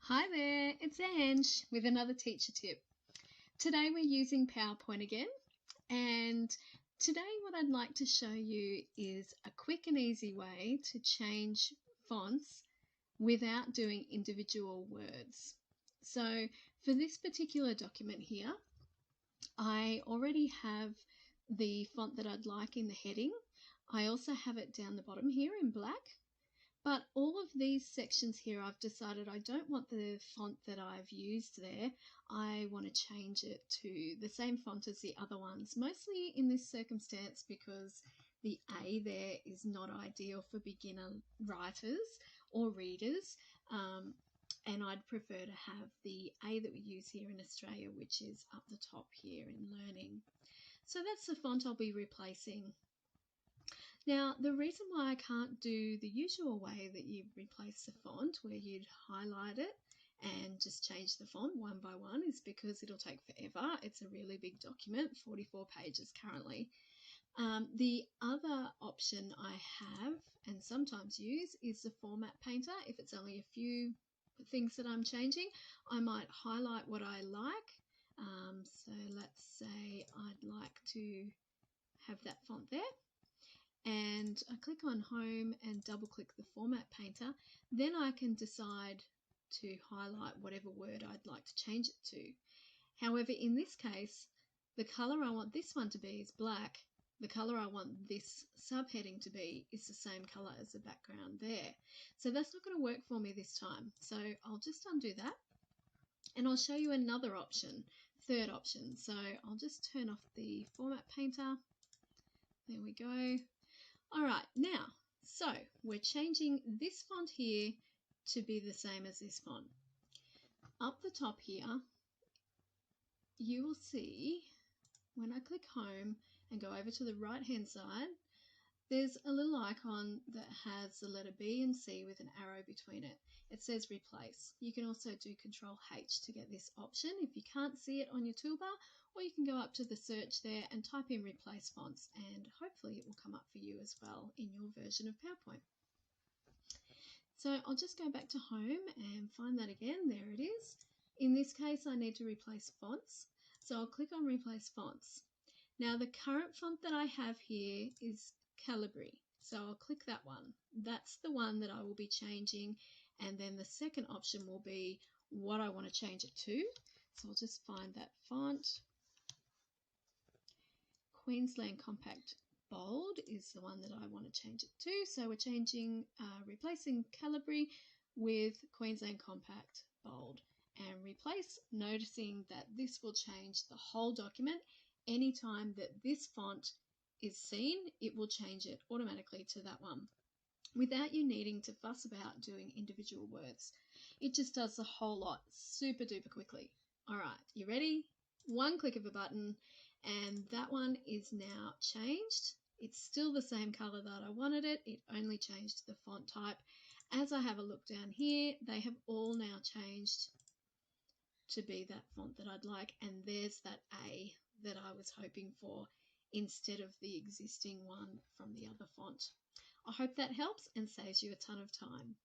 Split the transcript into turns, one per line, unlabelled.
Hi there, it's Ange with another teacher tip. Today we're using PowerPoint again, and today what I'd like to show you is a quick and easy way to change fonts without doing individual words. So for this particular document here, I already have the font that I'd like in the heading. I also have it down the bottom here in black. But all of these sections here, I've decided I don't want the font that I've used there. I want to change it to the same font as the other ones, mostly in this circumstance because the A there is not ideal for beginner writers or readers. And I'd prefer to have the A that we use here in Australia, which is up the top here in Learning. So that's the font I'll be replacing. Now, the reason why I can't do the usual way that you replace the font, where you'd highlight it and just change the font one by one, is because it'll take forever. It's a really big document, 44 pages currently. The other option I have and sometimes use is the Format Painter. If it's only a few things that I'm changing, I might highlight what I like. So let's say I'd like to have that font there. And I click on Home and double click the Format Painter. Then I can decide to highlight whatever word I'd like to change it to. However, in this case, the colour I want this one to be is black. The colour I want this subheading to be is the same colour as the background there. So that's not going to work for me this time. So I'll just undo that and I'll show you another option, third option. So I'll just turn off the Format Painter. There we go. All right, now, so we're changing this font here to be the same as this font. Up the top here, you will see when I click Home and go over to the right-hand side, there's a little icon that has the letter B and C with an arrow between it. It says Replace. You can also do Control H to get this option if you can't see it on your toolbar, or you can go up to the search there and type in Replace Fonts, and hopefully it will come up for you as well in your version of PowerPoint. So I'll just go back to Home and find that again. There it is. In this case, I need to replace fonts. So I'll click on Replace Fonts. Now the current font that I have here is Calibri. So I'll click that one. That's the one that I will be changing. And then the second option will be what I want to change it to. So I'll just find that font. Queensland Compact Bold is the one that I want to change it to. So we're replacing Calibri with Queensland Compact Bold. And replace, noticing that this will change the whole document. Anytime that this font is seen, it will change it automatically to that one without you needing to fuss about doing individual words. It just does the whole lot super duper quickly. All right, you ready? One click of a button and that one is now changed. It's still the same color that I wanted it. It only changed the font type. As I have a look down here, they have all now changed to be that font that I'd like, and there's that A that I was hoping for instead of the existing one from the other font. I hope that helps and saves you a ton of time.